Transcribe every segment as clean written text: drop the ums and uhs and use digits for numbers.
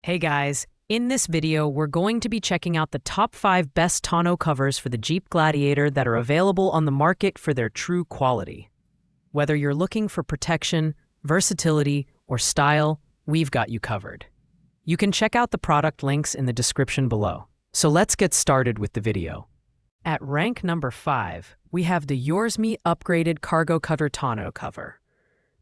Hey guys, in this video, we're going to be checking out the top 5 best tonneau covers for the Jeep Gladiator that are available on the market for their true quality. Whether you're looking for protection, versatility, or style, we've got you covered. You can check out the product links in the description below. So let's get started with the video. At rank number 5, we have the Yours.Me upgraded cargo cutter tonneau cover.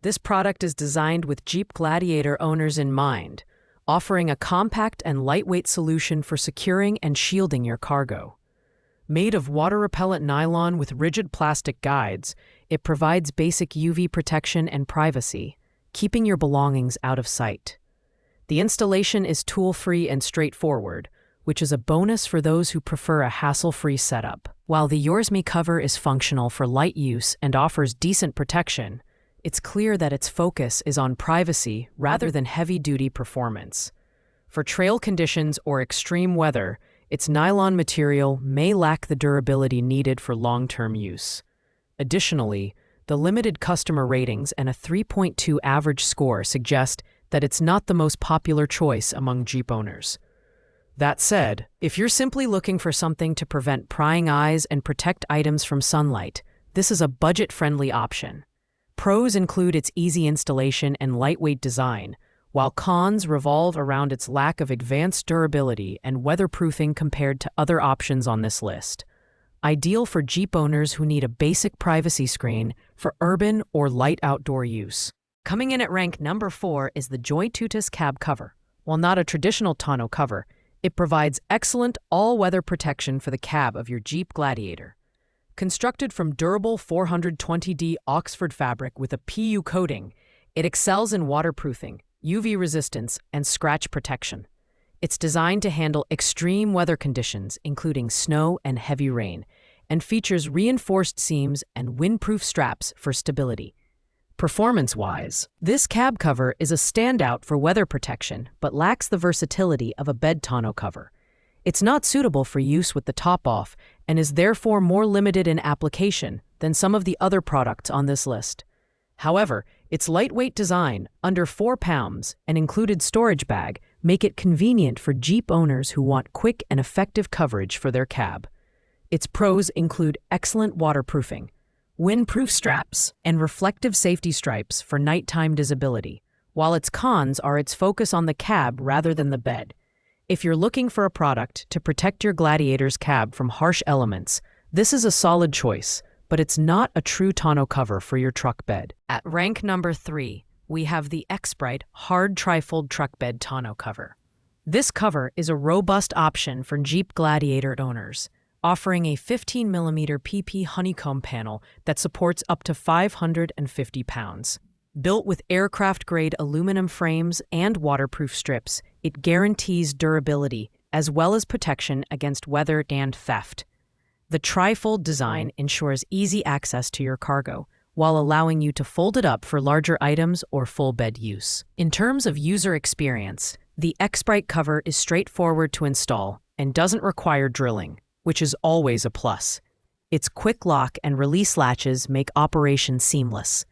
This product is designed with Jeep Gladiator owners in mind, offering a compact and lightweight solution for securing and shielding your cargo. Made of water-repellent nylon with rigid plastic guides, it provides basic UV protection and privacy, keeping your belongings out of sight. The installation is tool-free and straightforward, which is a bonus for those who prefer a hassle-free setup. While the Yours.Me cover is functional for light use and offers decent protection, it's clear that its focus is on privacy rather than heavy-duty performance. For trail conditions or extreme weather, its nylon material may lack the durability needed for long-term use. Additionally, the limited customer ratings and a 3.2 average score suggest that it's not the most popular choice among Jeep owners. That said, if you're simply looking for something to prevent prying eyes and protect items from sunlight, this is a budget-friendly option. Pros include its easy installation and lightweight design, while cons revolve around its lack of advanced durability and weatherproofing compared to other options on this list. Ideal for Jeep owners who need a basic privacy screen for urban or light outdoor use. Coming in at rank number 4 is the joytutus cab cover. While not a traditional tonneau cover, it provides excellent all-weather protection for the cab of your Jeep Gladiator. Constructed from durable 420D Oxford fabric with a PU coating, it excels in waterproofing, UV resistance, and scratch protection. It's designed to handle extreme weather conditions, including snow and heavy rain, and features reinforced seams and windproof straps for stability. Performance-wise, this cab cover is a standout for weather protection, but lacks the versatility of a bed tonneau cover. It's not suitable for use with the top off and is therefore more limited in application than some of the other products on this list. However, its lightweight design, under 4 pounds, and included storage bag make it convenient for Jeep owners who want quick and effective coverage for their cab. Its pros include excellent waterproofing, windproof straps, and reflective safety stripes for nighttime visibility, while its cons are its focus on the cab rather than the bed. If you're looking for a product to protect your Gladiator's cab from harsh elements, this is a solid choice, but it's not a true tonneau cover for your truck bed. At rank number 3, we have the xprite hard trifold truck bed tonneau cover. This cover is a robust option for Jeep Gladiator owners, offering a 15mm PP honeycomb panel that supports up to 550 pounds. Built with aircraft-grade aluminum frames and waterproof strips, it guarantees durability as well as protection against weather and theft. The trifold design ensures easy access to your cargo, while allowing you to fold it up for larger items or full bed use. In terms of user experience, the xprite cover is straightforward to install and doesn't require drilling, which is always a plus. Its quick lock and release latches make operation seamless.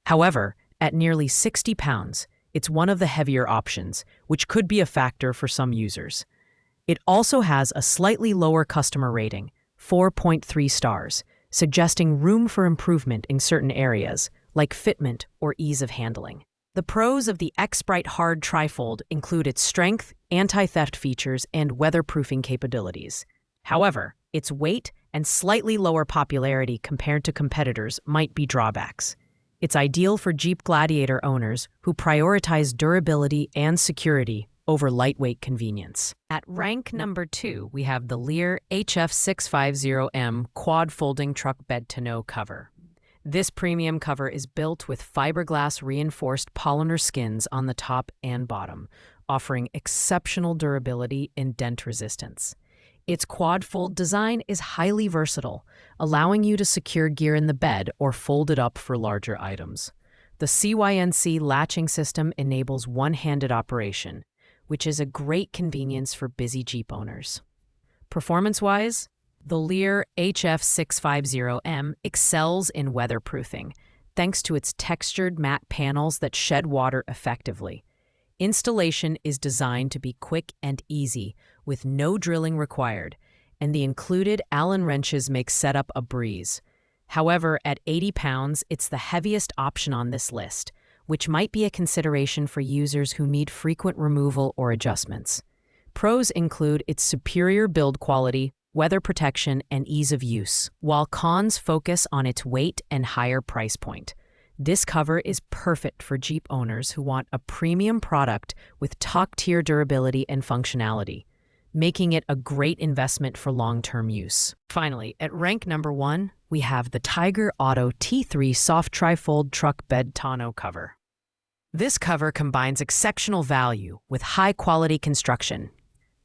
However, at nearly 60 pounds, it's one of the heavier options, which could be a factor for some users. It also has a slightly lower customer rating, 4.3 stars, suggesting room for improvement in certain areas, like fitment or ease of handling. The pros of the xprite hard trifold include its strength, anti-theft features, and weatherproofing capabilities. However, its weight and slightly lower popularity compared to competitors might be drawbacks. It's ideal for Jeep Gladiator owners who prioritize durability and security over lightweight convenience. At rank number 2, we have the Leer HF650M Quad Folding Truck Bed Tonneau cover. This premium cover is built with fiberglass reinforced polymer skins on the top and bottom, offering exceptional durability and dent resistance. Its quad-fold design is highly versatile, allowing you to secure gear in the bed or fold it up for larger items. The CYNC latching system enables one-handed operation, which is a great convenience for busy Jeep owners. Performance-wise, the Leer HF650M excels in weatherproofing, thanks to its textured matte panels that shed water effectively. Installation is designed to be quick and easy, with no drilling required, and the included Allen wrenches make setup a breeze. However, at 80 pounds, it's the heaviest option on this list, which might be a consideration for users who need frequent removal or adjustments. Pros include its superior build quality, weather protection, and ease of use, while cons focus on its weight and higher price point. This cover is perfect for Jeep owners who want a premium product with top-tier durability and functionality, making it a great investment for long-term use. Finally, at rank number 1, we have the Tyger Auto T3 Soft Trifold Truck Bed Tonneau cover. This cover combines exceptional value with high-quality construction,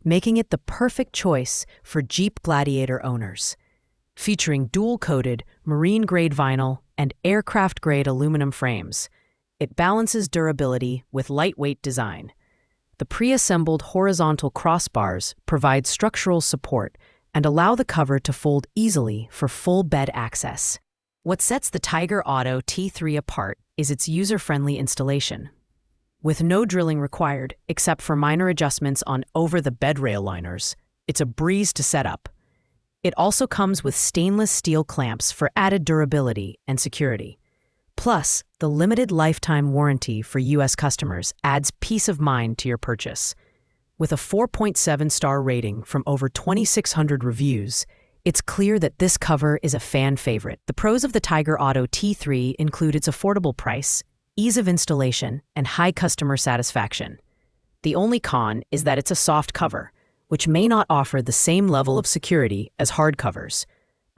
making it the perfect choice for Jeep Gladiator owners. Featuring dual-coated, marine-grade vinyl and aircraft-grade aluminum frames, it balances durability with lightweight design. The pre-assembled horizontal crossbars provide structural support and allow the cover to fold easily for full bed access. What sets the Tyger Auto T3 apart is its user-friendly installation. With no drilling required, except for minor adjustments on over-the-bed rail liners, it's a breeze to set up. It also comes with stainless steel clamps for added durability and security. Plus, the limited lifetime warranty for U.S. customers adds peace of mind to your purchase. With a 4.7-star rating from over 2,600 reviews, it's clear that this cover is a fan favorite. The pros of the Tyger Auto T3 include its affordable price, ease of installation, and high customer satisfaction. The only con is that it's a soft cover, which may not offer the same level of security as hard covers.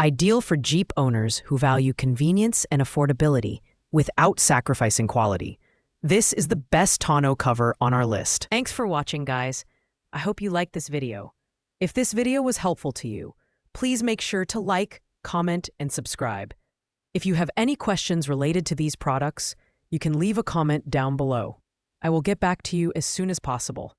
Ideal for Jeep owners who value convenience and affordability without sacrificing quality. This is the best tonneau cover on our list. Thanks for watching, guys. I hope you liked this video. If this video was helpful to you, please make sure to like, comment, and subscribe. If you have any questions related to these products, you can leave a comment down below. I will get back to you as soon as possible.